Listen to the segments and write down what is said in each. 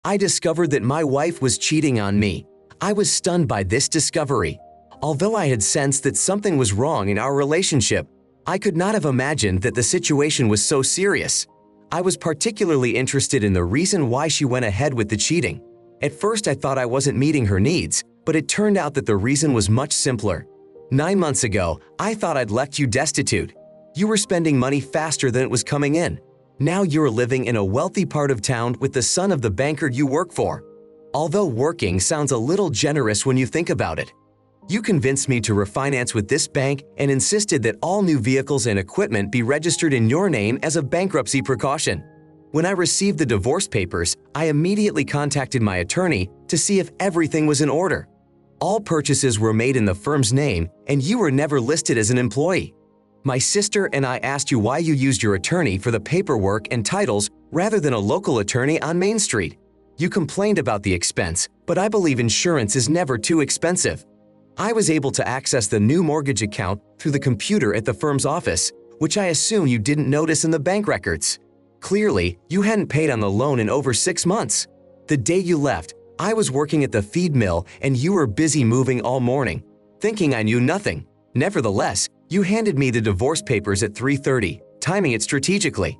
I discovered that my wife was cheating on me. I was stunned by this discovery. Although I had sensed that something was wrong in our relationship, I could not have imagined that the situation was so serious. I was particularly interested in the reason why she went ahead with the cheating. At first I thought I wasn't meeting her needs, but it turned out that the reason was much simpler. 9 months ago, I thought I'd left you destitute. You were spending money faster than it was coming in. Now you're living in a wealthy part of town with the son of the banker you work for. Although working sounds a little generous when you think about it. You convinced me to refinance with this bank and insisted that all new vehicles and equipment be registered in your name as a bankruptcy precaution. When I received the divorce papers, I immediately contacted my attorney to see if everything was in order. All purchases were made in the firm's name and you were never listed as an employee. My sister and I asked you why you used your attorney for the paperwork and titles rather than a local attorney on Main Street. You complained about the expense, but I believe insurance is never too expensive. I was able to access the new mortgage account through the computer at the firm's office, which I assume you didn't notice in the bank records. Clearly, you hadn't paid on the loan in over 6 months. The day you left, I was working at the feed mill and you were busy moving all morning, thinking I knew nothing. Nevertheless, you handed me the divorce papers at 3:30, timing it strategically.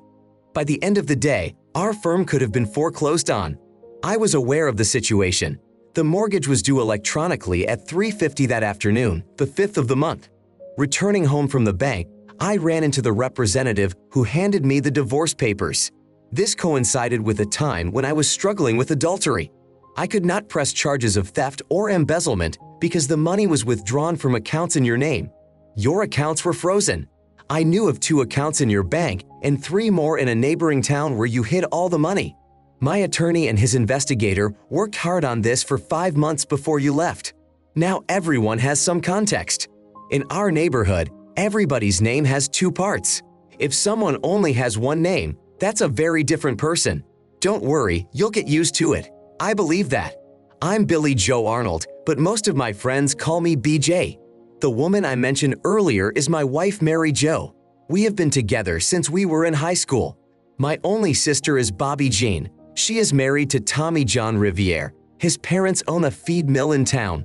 By the end of the day, our firm could have been foreclosed on. I was aware of the situation. The mortgage was due electronically at 3:50 that afternoon, the 5th of the month. Returning home from the bank, I ran into the representative who handed me the divorce papers. This coincided with a time when I was struggling with adultery. I could not press charges of theft or embezzlement because the money was withdrawn from accounts in your name. Your accounts were frozen. I knew of 2 accounts in your bank and 3 more in a neighboring town where you hid all the money. My attorney and his investigator worked hard on this for 5 months before you left. Now everyone has some context. In our neighborhood, everybody's name has 2 parts. If someone only has one name, that's a very different person. Don't worry, you'll get used to it. I believe that. I'm Billy Joe Arnold, but most of my friends call me BJ. The woman I mentioned earlier is my wife, Mary Jo. We have been together since we were in high school. My only sister is Bobby Jean. She is married to Tommy John Riviere. His parents own a feed mill in town.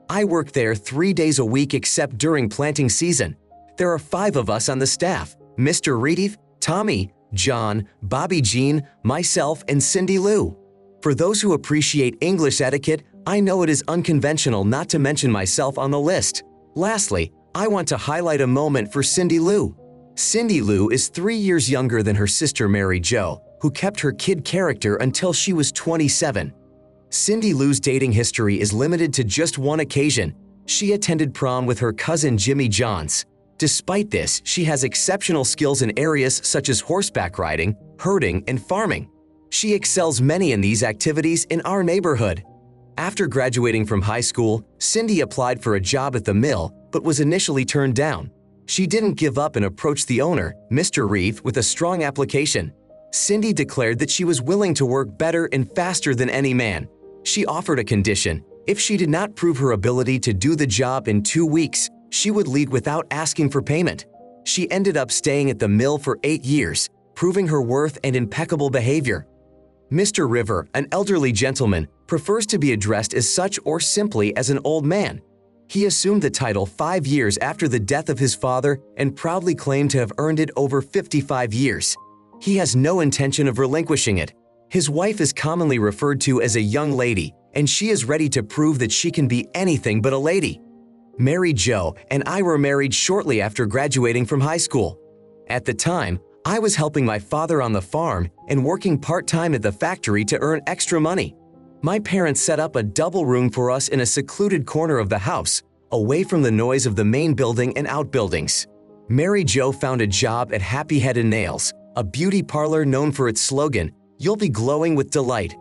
I work there 3 days a week except during planting season. There are 5 of us on the staff: Mr. Reeve, Tommy, John, Bobby Jean, myself, and Cindy Lou. For those who appreciate English etiquette, I know it is unconventional not to mention myself on the list. Lastly, I want to highlight a moment for Cindy Lou. Cindy Lou is 3 years younger than her sister Mary Jo, who kept her kid character until she was 27. Cindy Lou's dating history is limited to just one occasion. She attended prom with her cousin Jimmy Johns. Despite this, she has exceptional skills in areas such as horseback riding, herding, and farming. She excels many in these activities in our neighborhood. After graduating from high school, Cindy applied for a job at the mill, but was initially turned down. She didn't give up and approached the owner, Mr. Reeve, with a strong application. Cindy declared that she was willing to work better and faster than any man. She offered a condition: if she did not prove her ability to do the job in 2 weeks, she would leave without asking for payment. She ended up staying at the mill for 8 years, proving her worth and impeccable behavior. Mr. River, an elderly gentleman, prefers to be addressed as such or simply as an old man. He assumed the title 5 years after the death of his father and proudly claimed to have earned it over 55 years. He has no intention of relinquishing it. His wife is commonly referred to as a young lady, and she is ready to prove that she can be anything but a lady. Mary Jo and I were married shortly after graduating from high school. At the time, I was helping my father on the farm and working part-time at the factory to earn extra money. My parents set up a double room for us in a secluded corner of the house, away from the noise of the main building and outbuildings. Mary Jo found a job at Happy Head and Nails, a beauty parlor known for its slogan, "You'll be glowing with delight."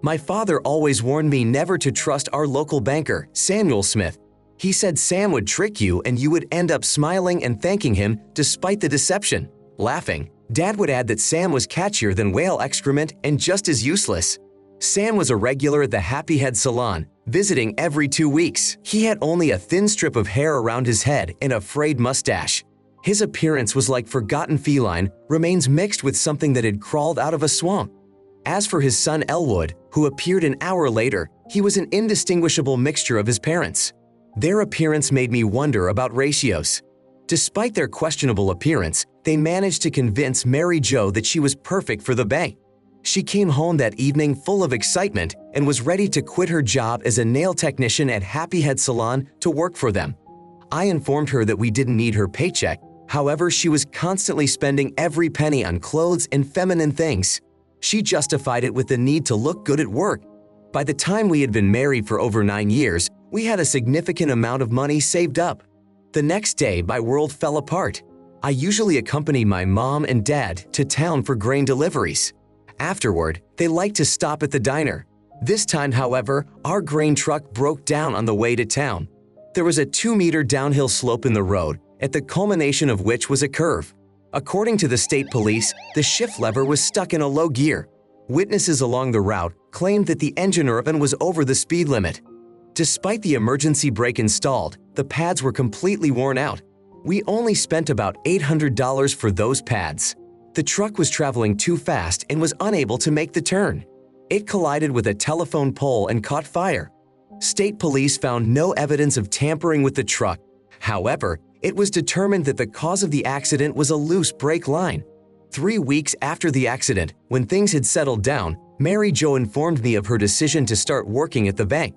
My father always warned me never to trust our local banker, Samuel Smith. He said Sam would trick you and you would end up smiling and thanking him despite the deception. Laughing, Dad would add that Sam was catchier than whale excrement and just as useless. Sam was a regular at the Happy Head Salon, visiting every 2 weeks. He had only a thin strip of hair around his head and a frayed mustache. His appearance was like forgotten feline remains mixed with something that had crawled out of a swamp. As for his son Elwood, who appeared an hour later, he was an indistinguishable mixture of his parents. Their appearance made me wonder about ratios. Despite their questionable appearance, they managed to convince Mary Jo that she was perfect for the bank. She came home that evening full of excitement and was ready to quit her job as a nail technician at Happy Head Salon to work for them. I informed her that we didn't need her paycheck. However, she was constantly spending every penny on clothes and feminine things. She justified it with the need to look good at work. By the time we had been married for over 9 years, we had a significant amount of money saved up. The next day, my world fell apart. I usually accompany my mom and dad to town for grain deliveries. Afterward, they liked to stop at the diner. This time, however, our grain truck broke down on the way to town. There was a 2-meter downhill slope in the road, at the culmination of which was a curve. According to the state police, the shift lever was stuck in a low gear. Witnesses along the route claimed that the engine oven was over the speed limit. Despite the emergency brake installed, the pads were completely worn out. We only spent about $800 for those pads. The truck was traveling too fast and was unable to make the turn. It collided with a telephone pole and caught fire. State police found no evidence of tampering with the truck. However, it was determined that the cause of the accident was a loose brake line. 3 weeks after the accident, when things had settled down, Mary Jo informed me of her decision to start working at the bank.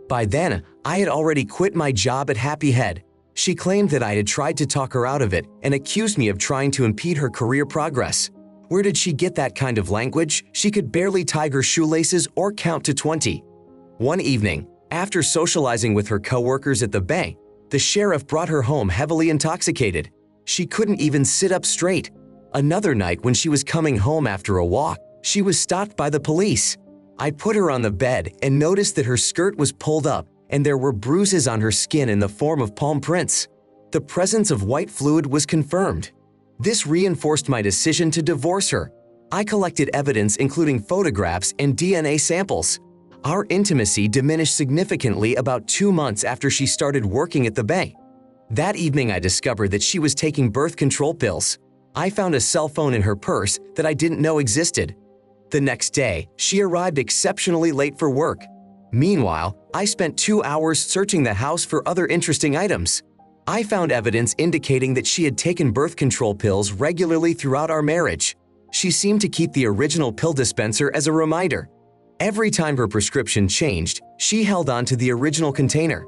By then, I had already quit my job at Happy Head. She claimed that I had tried to talk her out of it and accused me of trying to impede her career progress. Where did she get that kind of language? She could barely tie her shoelaces or count to 20. One evening, after socializing with her coworkers at the bank, the sheriff brought her home heavily intoxicated. She couldn't even sit up straight. Another night, when she was coming home after a walk, she was stopped by the police. I put her on the bed and noticed that her skirt was pulled up and there were bruises on her skin in the form of palm prints. The presence of white fluid was confirmed. This reinforced my decision to divorce her. I collected evidence including photographs and DNA samples. Our intimacy diminished significantly about 2 months after she started working at the bank. That evening, I discovered that she was taking birth control pills. I found a cell phone in her purse that I didn't know existed. The next day, she arrived exceptionally late for work. Meanwhile, I spent 2 hours searching the house for other interesting items. I found evidence indicating that she had taken birth control pills regularly throughout our marriage. She seemed to keep the original pill dispenser as a reminder. Every time her prescription changed, she held on to the original container.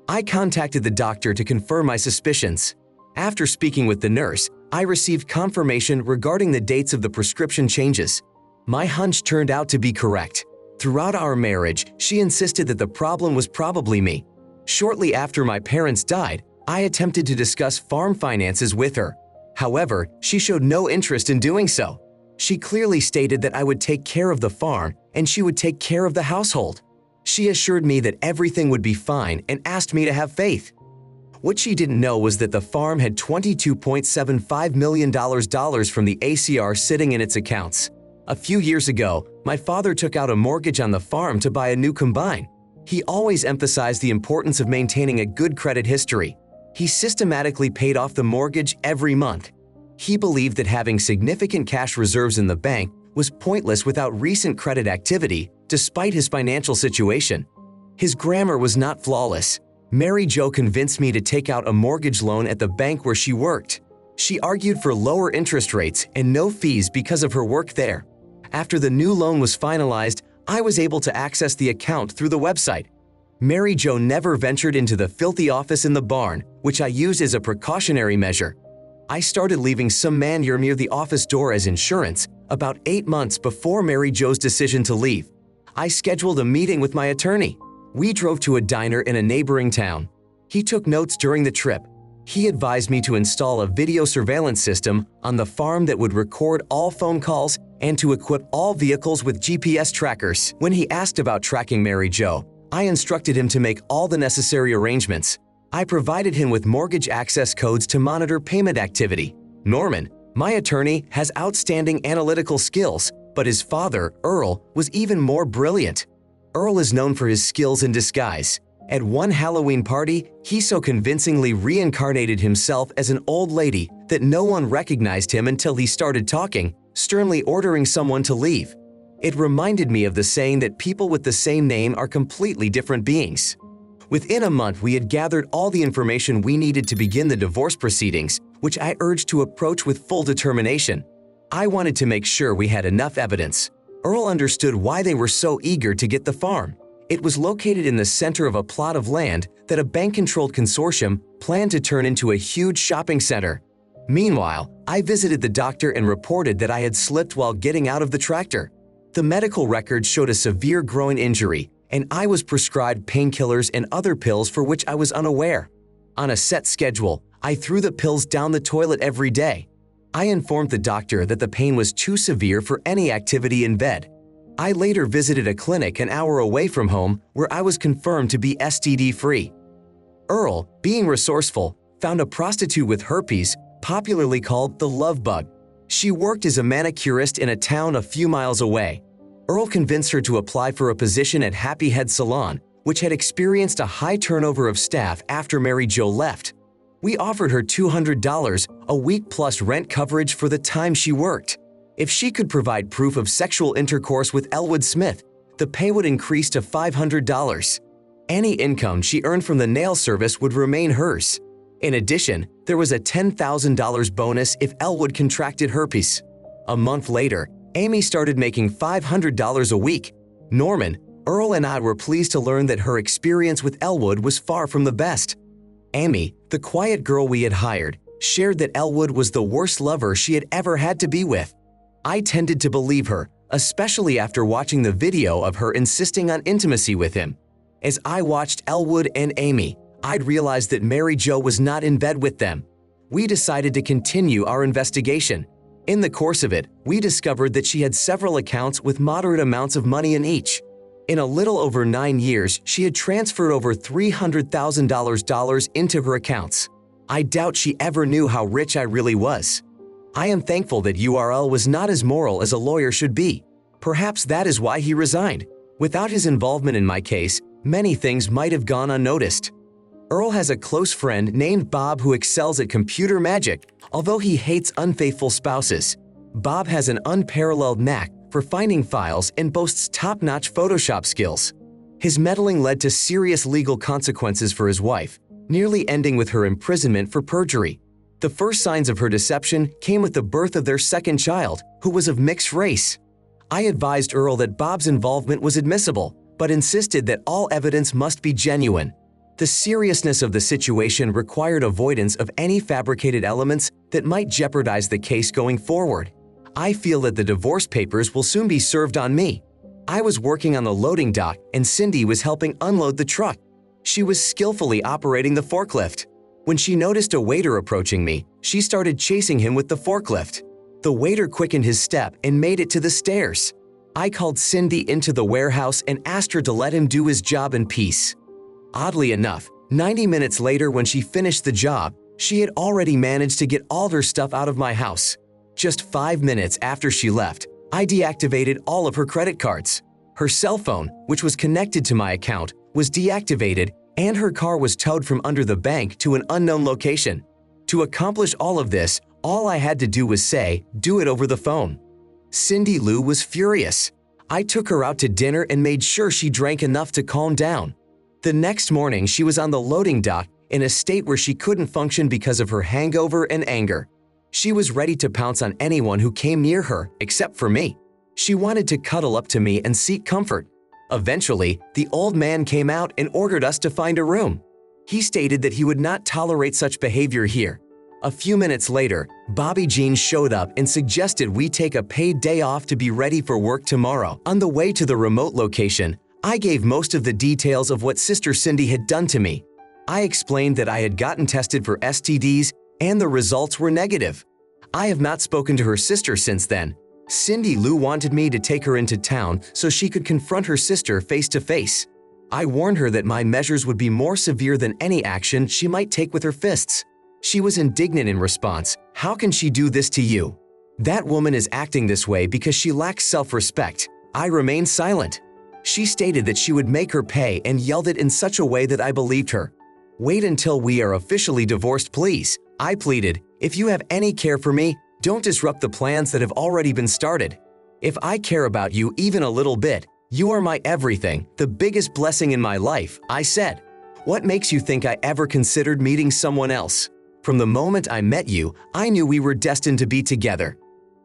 I contacted the doctor to confirm my suspicions. After speaking with the nurse, I received confirmation regarding the dates of the prescription changes. My hunch turned out to be correct. Throughout our marriage, she insisted that the problem was probably me. Shortly after my parents died, I attempted to discuss farm finances with her. However, she showed no interest in doing so. She clearly stated that I would take care of the farm and she would take care of the household. She assured me that everything would be fine and asked me to have faith. What she didn't know was that the farm had $22.75 million from the ACR sitting in its accounts. A few years ago, my father took out a mortgage on the farm to buy a new combine. He always emphasized the importance of maintaining a good credit history. He systematically paid off the mortgage every month. He believed that having significant cash reserves in the bank was pointless without recent credit activity, despite his financial situation. His grammar was not flawless. Mary Jo convinced me to take out a mortgage loan at the bank where she worked. She argued for lower interest rates and no fees because of her work there. After the new loan was finalized, I was able to access the account through the website. Mary Jo never ventured into the filthy office in the barn, which I used as a precautionary measure. I started leaving some manure near the office door as insurance about 8 months before Mary Jo's decision to leave. I scheduled a meeting with my attorney. We drove to a diner in a neighboring town. He took notes during the trip. He advised me to install a video surveillance system on the farm that would record all phone calls and to equip all vehicles with GPS trackers. When he asked about tracking Mary Jo, I instructed him to make all the necessary arrangements. I provided him with mortgage access codes to monitor payment activity. Norman, my attorney, has outstanding analytical skills, but his father, Earl, was even more brilliant. Earl is known for his skills in disguise. At one Halloween party, he so convincingly reincarnated himself as an old lady that no one recognized him until he started talking, sternly ordering someone to leave. It reminded me of the saying that people with the same name are completely different beings. Within a month, we had gathered all the information we needed to begin the divorce proceedings, which I urged to approach with full determination. I wanted to make sure we had enough evidence. Earl understood why they were so eager to get the farm. It was located in the center of a plot of land that a bank-controlled consortium planned to turn into a huge shopping center. Meanwhile, I visited the doctor and reported that I had slipped while getting out of the tractor. The medical records showed a severe groin injury, and I was prescribed painkillers and other pills for which I was unaware. On a set schedule, I threw the pills down the toilet every day. I informed the doctor that the pain was too severe for any activity in bed. I later visited a clinic an hour away from home where I was confirmed to be STD-free. Earl, being resourceful, found a prostitute with herpes, popularly called the love bug. She worked as a manicurist in a town a few miles away. Earl convinced her to apply for a position at Happy Head Salon, which had experienced a high turnover of staff after Mary Jo left. We offered her $200 a week plus rent coverage for the time she worked. If she could provide proof of sexual intercourse with Elwood Smith, the pay would increase to $500. Any income she earned from the nail service would remain hers. In addition, there was a $10,000 bonus if Elwood contracted herpes. A month later, Amy started making $500 a week. Norman, Earl and I were pleased to learn that her experience with Elwood was far from the best. Amy, the quiet girl we had hired, shared that Elwood was the worst lover she had ever had to be with. I tended to believe her, especially after watching the video of her insisting on intimacy with him. As I watched Elwood and Amy, I'd realized that Mary Jo was not in bed with them. We decided to continue our investigation. In the course of it, we discovered that she had several accounts with moderate amounts of money in each. In a little over 9 years, she had transferred over $300,000 into her accounts. I doubt she ever knew how rich I really was. I am thankful that URL was not as moral as a lawyer should be. Perhaps that is why he resigned. Without his involvement in my case, many things might have gone unnoticed. Earl has a close friend named Bob who excels at computer magic, although he hates unfaithful spouses. Bob has an unparalleled knack for finding files and boasts top-notch Photoshop skills. His meddling led to serious legal consequences for his wife, nearly ending with her imprisonment for perjury. The first signs of her deception came with the birth of their second child, who was of mixed race. I advised Earl that Bob's involvement was admissible, but insisted that all evidence must be genuine. The seriousness of the situation required avoidance of any fabricated elements that might jeopardize the case going forward. I feel that the divorce papers will soon be served on me. I was working on the loading dock and Cindy was helping unload the truck. She was skillfully operating the forklift. When she noticed a waiter approaching me, she started chasing him with the forklift. The waiter quickened his step and made it to the stairs. I called Cindy into the warehouse and asked her to let him do his job in peace. Oddly enough, 90 minutes later when she finished the job, she had already managed to get all her stuff out of my house. Just 5 minutes after she left, I deactivated all of her credit cards. Her cell phone, which was connected to my account, was deactivated and her car was towed from under the bank to an unknown location. To accomplish all of this, all I had to do was say, "Do it over the phone." Cindy Lou was furious. I took her out to dinner and made sure she drank enough to calm down. The next morning, she was on the loading dock in a state where she couldn't function because of her hangover and anger. She was ready to pounce on anyone who came near her, except for me. She wanted to cuddle up to me and seek comfort. Eventually, the old man came out and ordered us to find a room. He stated that he would not tolerate such behavior here. A few minutes later, Bobby Jean showed up and suggested we take a paid day off to be ready for work tomorrow. On the way to the remote location, I gave most of the details of what Sister Cindy had done to me. I explained that I had gotten tested for STDs and the results were negative. I have not spoken to her sister since then. Cindy Lou wanted me to take her into town so she could confront her sister face to face. I warned her that my measures would be more severe than any action she might take with her fists. She was indignant in response. "How can she do this to you? That woman is acting this way because she lacks self-respect." I remained silent. She stated that she would make her pay and yelled it in such a way that I believed her. "Wait until we are officially divorced, please," I pleaded. "If you have any care for me, don't disrupt the plans that have already been started." If I care about you even a little bit, you are my everything, the biggest blessing in my life, I said. What makes you think I ever considered meeting someone else? From the moment I met you, I knew we were destined to be together.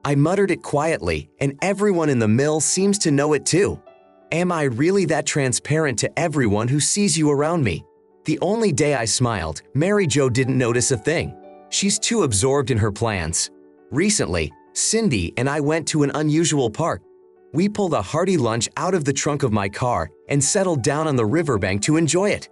I muttered it quietly, and everyone in the mill seems to know it too. Am I really that transparent to everyone who sees you around me? The only day I smiled, Mary Jo didn't notice a thing. She's too absorbed in her plans. Recently, Cindy and I went to an unusual park. We pulled a hearty lunch out of the trunk of my car and settled down on the riverbank to enjoy it.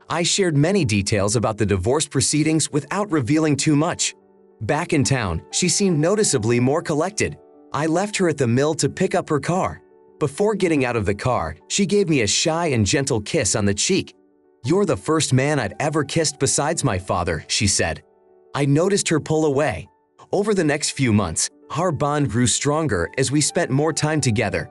I shared many details about the divorce proceedings without revealing too much. Back in town, she seemed noticeably more collected. I left her at the mill to pick up her car. Before getting out of the car, she gave me a shy and gentle kiss on the cheek. "You're the first man I'd ever kissed besides my father," she said. I noticed her pull away. Over the next few months, our bond grew stronger as we spent more time together.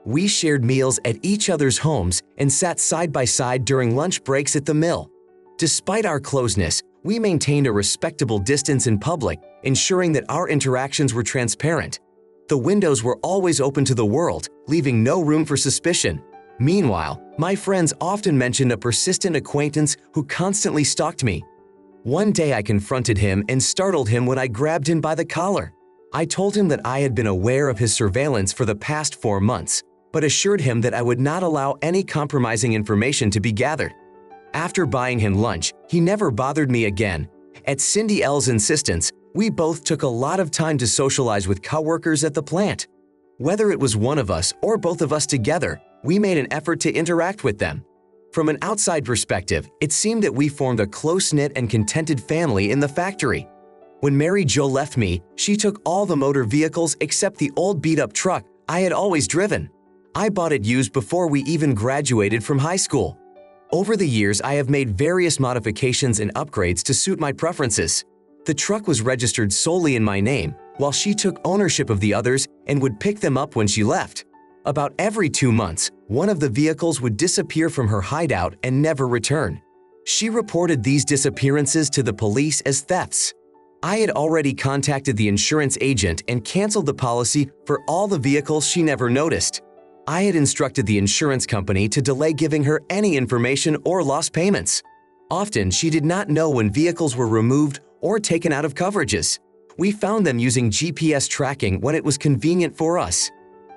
We shared meals at each other's homes and sat side by side during lunch breaks at the mill. Despite our closeness, we maintained a respectable distance in public, ensuring that our interactions were transparent. The windows were always open to the world, leaving no room for suspicion. Meanwhile, my friends often mentioned a persistent acquaintance who constantly stalked me. One day I confronted him and startled him when I grabbed him by the collar. I told him that I had been aware of his surveillance for the past 4 months, but assured him that I would not allow any compromising information to be gathered. After buying him lunch, he never bothered me again. At Cindy L's insistence, we both took a lot of time to socialize with coworkers at the plant. Whether it was one of us or both of us together, we made an effort to interact with them. From an outside perspective, it seemed that we formed a close-knit and contented family in the factory. When Mary Jo left me, she took all the motor vehicles except the old beat-up truck I had always driven. I bought it used before we even graduated from high school. Over the years, I have made various modifications and upgrades to suit my preferences. The truck was registered solely in my name, while she took ownership of the others and would pick them up when she left. About every 2 months, one of the vehicles would disappear from her hideout and never return. She reported these disappearances to the police as thefts. I had already contacted the insurance agent and canceled the policy for all the vehicles she never noticed. I had instructed the insurance company to delay giving her any information or lost payments. Often, she did not know when vehicles were removed or taken out of coverages. We found them using GPS tracking when it was convenient for us.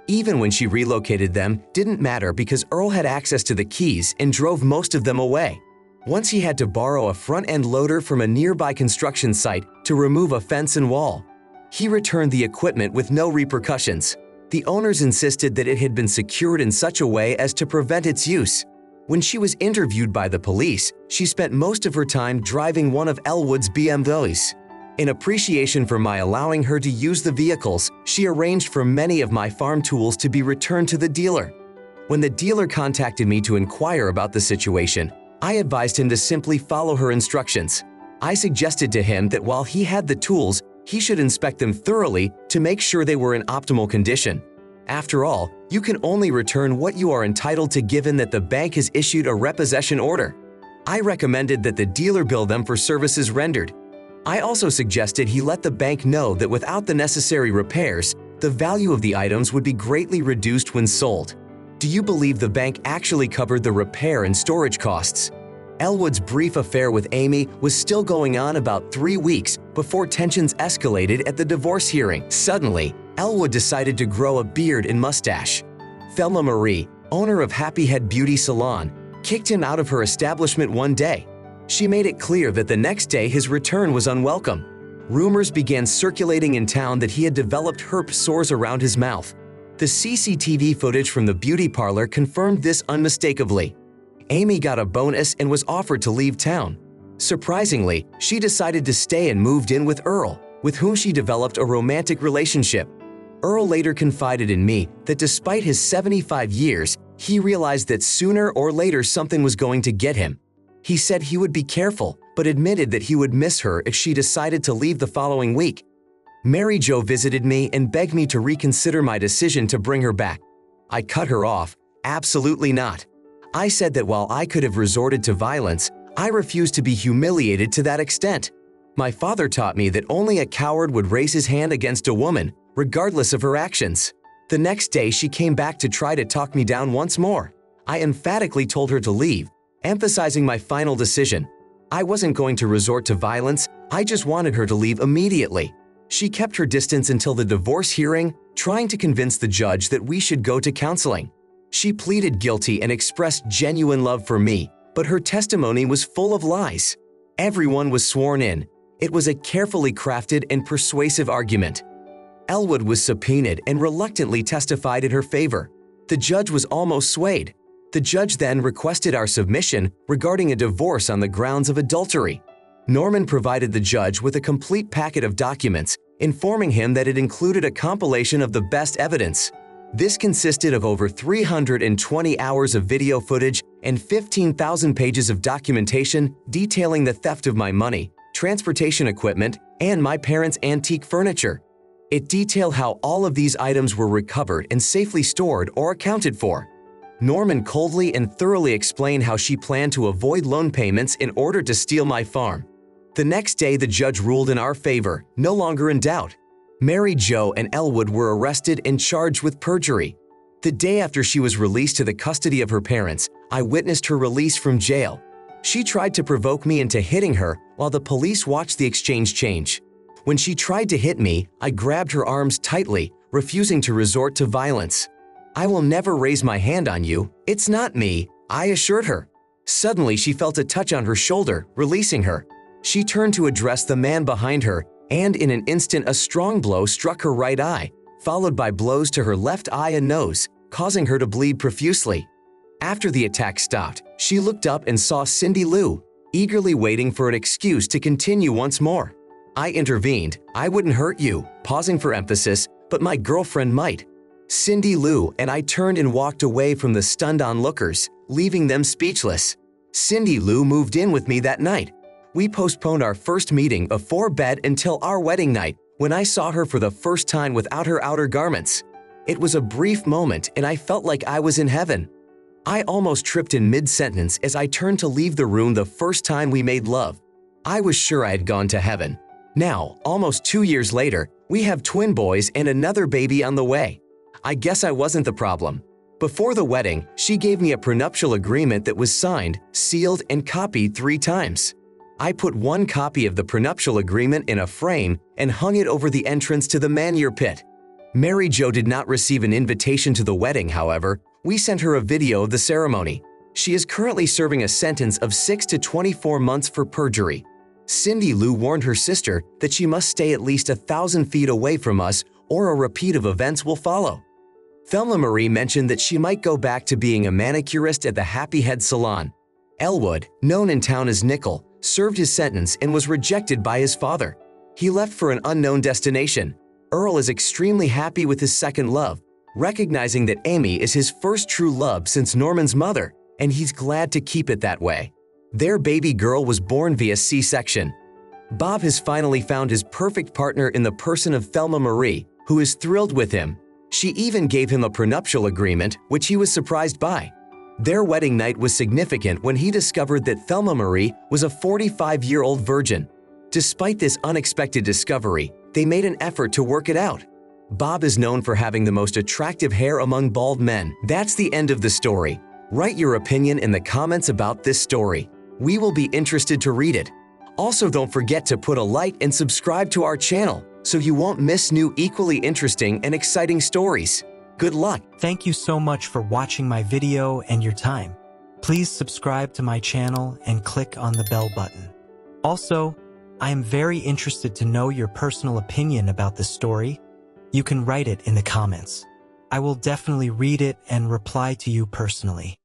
Even when she relocated them, didn't matter because Earl had access to the keys and drove most of them away. Once he had to borrow a front-end loader from a nearby construction site to remove a fence and wall. He returned the equipment with no repercussions. The owners insisted that it had been secured in such a way as to prevent its use. When she was interviewed by the police, she spent most of her time driving one of Elwood's BMWs. In appreciation for my allowing her to use the vehicles, she arranged for many of my farm tools to be returned to the dealer. When the dealer contacted me to inquire about the situation, I advised him to simply follow her instructions. I suggested to him that while he had the tools, he should inspect them thoroughly to make sure they were in optimal condition. After all, you can only return what you are entitled to given that the bank has issued a repossession order. I recommended that the dealer bill them for services rendered. I also suggested he let the bank know that without the necessary repairs, the value of the items would be greatly reduced when sold. Do you believe the bank actually covered the repair and storage costs? Elwood's brief affair with Amy was still going on about 3 weeks before tensions escalated at the divorce hearing. Suddenly, Elwood decided to grow a beard and mustache. Thelma Marie, owner of Happy Head Beauty Salon, kicked him out of her establishment one day. She made it clear that the next day his return was unwelcome. Rumors began circulating in town that he had developed herpes sores around his mouth. The CCTV footage from the beauty parlor confirmed this unmistakably. Amy got a bonus and was offered to leave town. Surprisingly, she decided to stay and moved in with Earl, with whom she developed a romantic relationship. Earl later confided in me that despite his 75 years, he realized that sooner or later something was going to get him. He said he would be careful, but admitted that he would miss her if she decided to leave the following week. Mary Jo visited me and begged me to reconsider my decision to bring her back. I cut her off. Absolutely not. I said that while I could have resorted to violence, I refused to be humiliated to that extent. My father taught me that only a coward would raise his hand against a woman, regardless of her actions. The next day, she came back to try to talk me down once more. I emphatically told her to leave, emphasizing my final decision. I wasn't going to resort to violence, I just wanted her to leave immediately. She kept her distance until the divorce hearing, trying to convince the judge that we should go to counseling. She pleaded guilty and expressed genuine love for me, but her testimony was full of lies. Everyone was sworn in. It was a carefully crafted and persuasive argument. Elwood was subpoenaed and reluctantly testified in her favor. The judge was almost swayed. The judge then requested our submission regarding a divorce on the grounds of adultery. Norman provided the judge with a complete packet of documents, informing him that it included a compilation of the best evidence. This consisted of over 320 hours of video footage and 15,000 pages of documentation detailing the theft of my money, transportation equipment, and my parents' antique furniture. It detailed how all of these items were recovered and safely stored or accounted for. Norman coldly and thoroughly explained how she planned to avoid loan payments in order to steal my farm. The next day, the judge ruled in our favor, no longer in doubt. Mary Jo and Elwood were arrested and charged with perjury. The day after she was released to the custody of her parents, I witnessed her release from jail. She tried to provoke me into hitting her while the police watched the exchange change. When she tried to hit me, I grabbed her arms tightly, refusing to resort to violence. "I will never raise my hand on you. It's not me," I assured her. Suddenly, she felt a touch on her shoulder, releasing her. She turned to address the man behind her, and in an instant a strong blow struck her right eye, followed by blows to her left eye and nose, causing her to bleed profusely. After the attack stopped, she looked up and saw Cindy Lou, eagerly waiting for an excuse to continue once more. I intervened. "I wouldn't hurt you," pausing for emphasis, "but my girlfriend might." Cindy Lou and I turned and walked away from the stunned onlookers, leaving them speechless. Cindy Lou moved in with me that night. We postponed our first meeting before bed until our wedding night, when I saw her for the first time without her outer garments. It was a brief moment and I felt like I was in heaven. I almost tripped in mid-sentence as I turned to leave the room the first time we made love. I was sure I had gone to heaven. Now, almost 2 years later, we have twin boys and another baby on the way. I guess I wasn't the problem. Before the wedding, she gave me a prenuptial agreement that was signed, sealed, and copied 3 times. I put one copy of the prenuptial agreement in a frame and hung it over the entrance to the manure pit. Mary Jo did not receive an invitation to the wedding, however. We sent her a video of the ceremony. She is currently serving a sentence of 6 to 24 months for perjury. Cindy Lou warned her sister that she must stay at least 1,000 feet away from us or a repeat of events will follow. Thelma Marie mentioned that she might go back to being a manicurist at the Happy Head Salon. Elwood, known in town as Nickel, served his sentence and was rejected by his father. He left for an unknown destination. Earl is extremely happy with his second love, recognizing that Amy is his first true love since Norman's mother, and he's glad to keep it that way. Their baby girl was born via C-section. Bob has finally found his perfect partner in the person of Thelma Marie, who is thrilled with him. She even gave him a prenuptial agreement, which he was surprised by. Their wedding night was significant when he discovered that Thelma Marie was a 45-year-old virgin. Despite this unexpected discovery, they made an effort to work it out. Bob is known for having the most attractive hair among bald men. That's the end of the story. Write your opinion in the comments about this story. We will be interested to read it. Also, don't forget to put a like and subscribe to our channel so you won't miss new equally interesting and exciting stories. Good luck! Thank you so much for watching my video and your time. Please subscribe to my channel and click on the bell button. Also, I am very interested to know your personal opinion about this story. You can write it in the comments. I will definitely read it and reply to you personally.